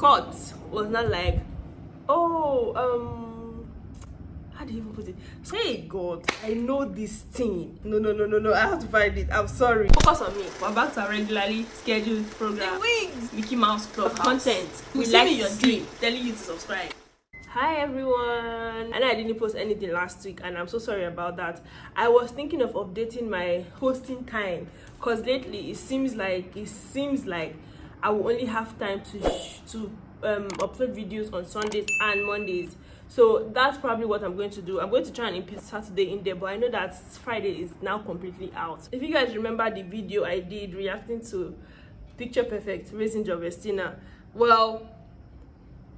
Scott was not like, oh, how do you even put it? Say, God, I know this thing. No. I have to find it. I'm sorry. Focus on me. We're back to our regularly scheduled program. The Wings Mickey Mouse Club content. We like your dream. Telling you to subscribe. Hi everyone. I know I didn't post anything last week, and I'm so sorry about that. I was thinking of updating my posting time, because lately it seems like I will only have time to upload videos on Sundays and Mondays. So that's probably what I'm going to do. I'm going to try and implement Saturday in there, but I know that Friday is now completely out. If you guys remember the video I did reacting to Picture Perfect raising Jobestina, well,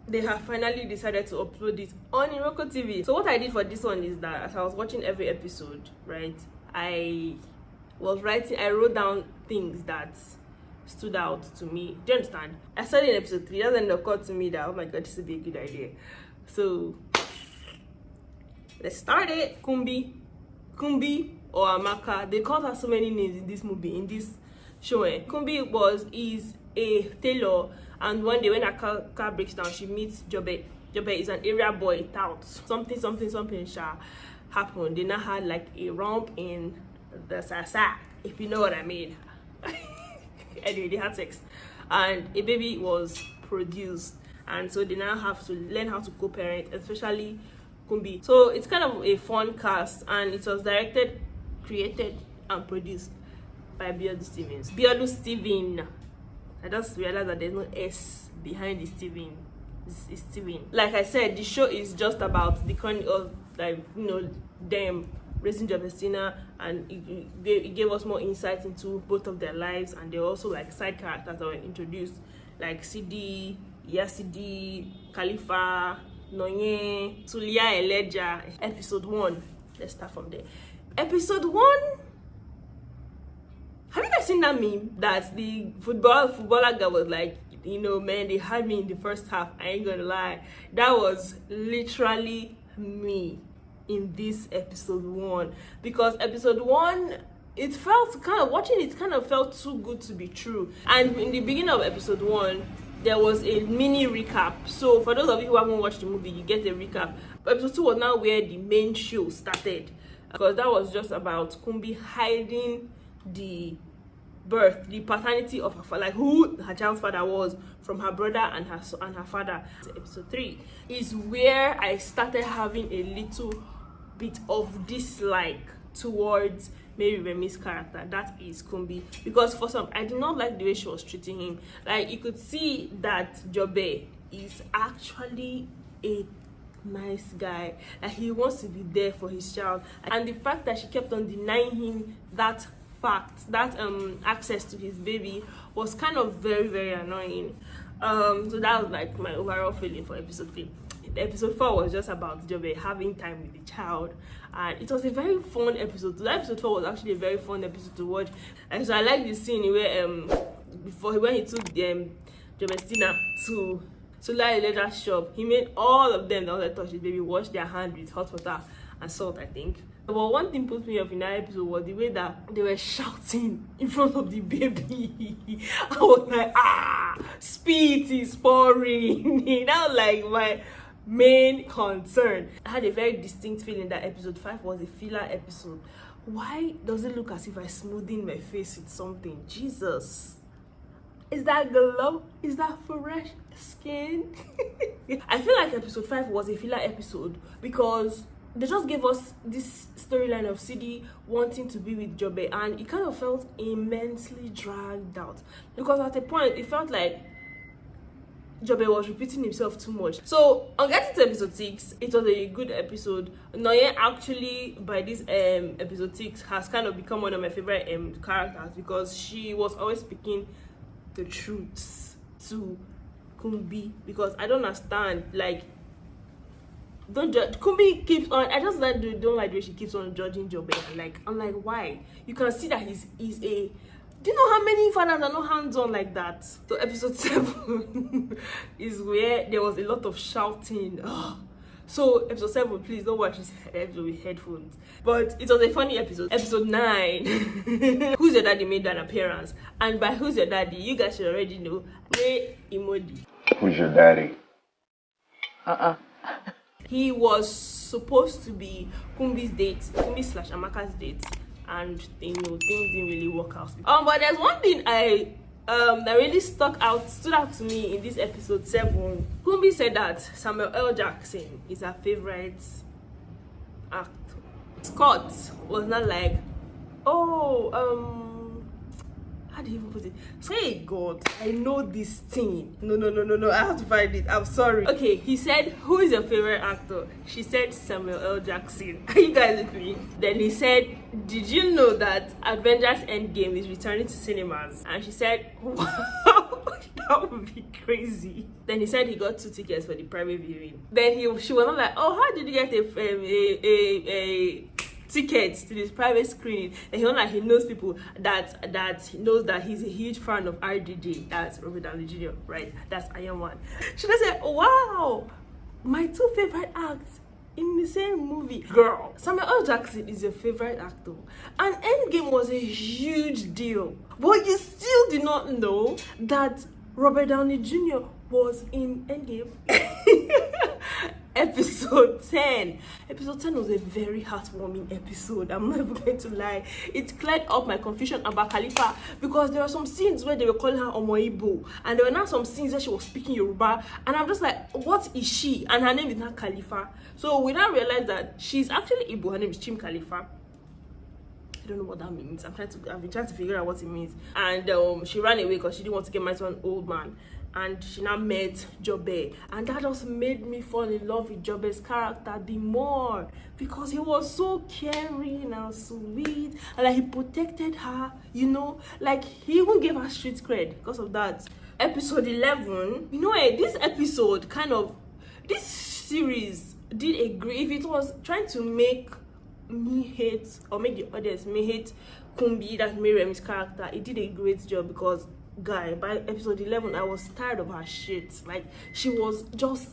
they have finally decided to upload it on Irokotv. So what I did for this one is that as I was watching every episode, right, I wrote down things that stood out to me. Do you understand? I started in episode 3. That then occurred to me that, oh my god, this would be a good idea. So let's start it. Kumbi or Amaka, they called her so many names in this movie, in this show. Kumbi is a tailor, and one day when her car breaks down, she meets Jobe. Jobe is an area boy tout. Something shall happen. They now had like a romp in the sasa, if you know what I mean. Anyway, they had sex and a baby was produced, and so they now have to learn how to co-parent, especially Kumbi. So it's kind of a fun cast, and it was directed, created and produced by Steven. I just realized that there's no S behind the Steven. It's Steven. Like I said, the show is just about the kind of, like, you know, them raising Jobestina, and it gave us more insight into both of their lives, and there were also like side characters that were introduced, like Sidi, Yasidi, Khalifa, Nonye, Tulia, Eleja. Episode 1. Let's start from there. Episode 1. Have you guys seen that meme that the footballer guy was like, you know, man, they had me in the first half, I ain't gonna lie. That was literally me in this episode 1, because episode 1, it felt kind of, watching it kind of felt too good to be true. And in the beginning of episode 1, there was a mini recap. So for those of you who haven't watched the movie, you get a recap. Episode 2 was now where the main show started, because that was just about Kumbi hiding the birth, the paternity of her father, like who her child's father was, from her brother and her father. Episode 3 is where I started having a little bit of dislike towards Mary Remi's character, that is Kumbi, because for some, I did not like the way she was treating him. Like, you could see that Jobe is actually a nice guy, like he wants to be there for his child, and the fact that she kept on denying him that access to his baby was kind of very, very annoying. So that was like my overall feeling for episode 3. Episode 4 was just about Jobe having time with the child, and it was a very fun episode. So that episode 4 was actually a very fun episode to watch. And so I like the scene where when he took Jobestina to Lie Leather shop, he made all of them that wanted to touch his baby wash their hand with hot water and salt, I think. But one thing put me off in that episode was the way that they were shouting in front of the baby. I was like, spit is pouring. That was like my main concern. I had a very distinct feeling that episode 5 was a filler episode. Why does it look as if I smoothed in my face with something? Jesus. Is that glow? Is that fresh skin? I feel like episode 5 was a filler episode because they just gave us this storyline of Sidi wanting to be with Jobe, and it kind of felt immensely dragged out, because at a point it felt like Jobe was repeating himself too much. So on getting to episode 6, it was a good episode. Noye actually, by this episode 6, has kind of become one of my favorite characters, because she was always speaking the truth to Kumbi, because I don't understand, like, don't judge. Kumbi keeps on, I just don't like the way she keeps on judging Jobe. I'm like, why? You can see that he's a, do you know how many fathers are not hands-on like that? So episode 7 is where there was a lot of shouting. So episode 7, please don't watch this episode with headphones. But it was a funny episode. Episode 9, Who's Your Daddy made an appearance. And by Who's Your Daddy, you guys should already know, Ray Imodi. Who's your daddy? He was supposed to be Kumbi's date, Kumbi slash Amaka's date, and things didn't really work out. But there's one thing that really stood out to me in this episode 7. Kumbi said that Samuel L. Jackson is her favorite actor. Scott was not like, oh, how do you even put it? Say, God, I know this thing. No, I have to find it. I'm sorry. Okay, he said, who is your favorite actor? She said Samuel L. Jackson. Are you guys with me? Then he said, did you know that Avengers Endgame is returning to cinemas? And she said, wow, that would be crazy. Then he said he got 2 tickets for the private viewing. Then she was not like, oh, how did you get a tickets to this private screening? And he was like, he knows people that he knows that he's a huge fan of RDJ. That's Robert Downey Jr., right? That's Iron Man. She just said, wow, my 2 favorite acts in the same movie. Girl, Samuel L. Jackson is your favorite actor, and Endgame was a huge deal, but you still did not know that Robert Downey Jr. was in Endgame. Episode 10 was a very heartwarming episode. I'm not even going to lie. It cleared up my confusion about Khalifa, because there were some scenes where they were calling her Omoibo, and there were now some scenes where she was speaking Yoruba, and I'm just like, what is she? And her name is not Khalifa. So we now realize that she's actually Igbo. Her name is Chim Khalifa. I don't know what that means. I've been trying to figure out what it means. And she ran away because she didn't want to get married to an old man. And she now met Jobe, and that just made me fall in love with Jobe's character the more, because he was so caring and sweet, and like he protected her, like he even gave her street cred because of that. Episode 11, this series did a great, if it was trying to make me hate, or make the audience me hate Kumbi, that's Miriam's character, it did a great job, because guy, by episode 11 I was tired of her shit. Like, she was just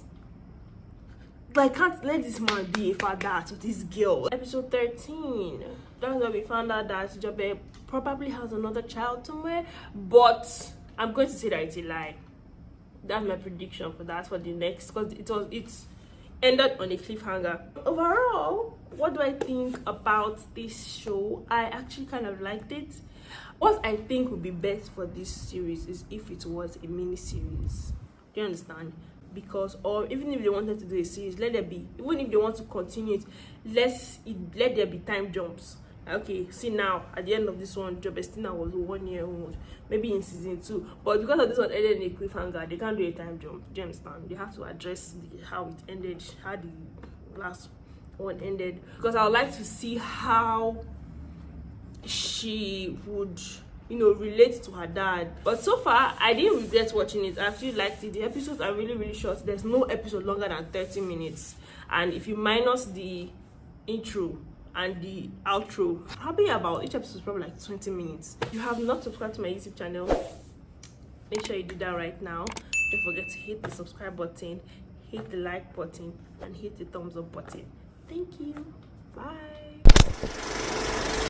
like, can't let this man be a father to this girl. Episode 13, that's where we found out that Jobe probably has another child somewhere, but I'm going to say that it's a lie. That's my prediction for that, for the next, because it's ended on a cliffhanger. Overall, what do I think about this show? I actually kind of liked it. What I think would be best for this series is if it was a mini series. Do you understand? Because, or even if they wanted to do a series, let there be. Even if they want to continue it, let there be time jumps. Okay, see now, at the end of this one, Jobestina was 1 year old, maybe in season 2. But because of this one ended in a cliffhanger, they can't do a time jump. Do you understand? They have to address how it ended, how the last one ended. Because I would like to see how she would, relate to her dad. But so far, I didn't regret watching it. I actually liked it. The episodes are really, really short. There's no episode longer than 30 minutes. And if you minus the intro and the outro, probably about each episode is probably like 20 minutes. If you have not subscribed to my YouTube channel, make sure you do that right now. Don't forget to hit the subscribe button, hit the like button, and hit the thumbs up button. Thank you. Bye.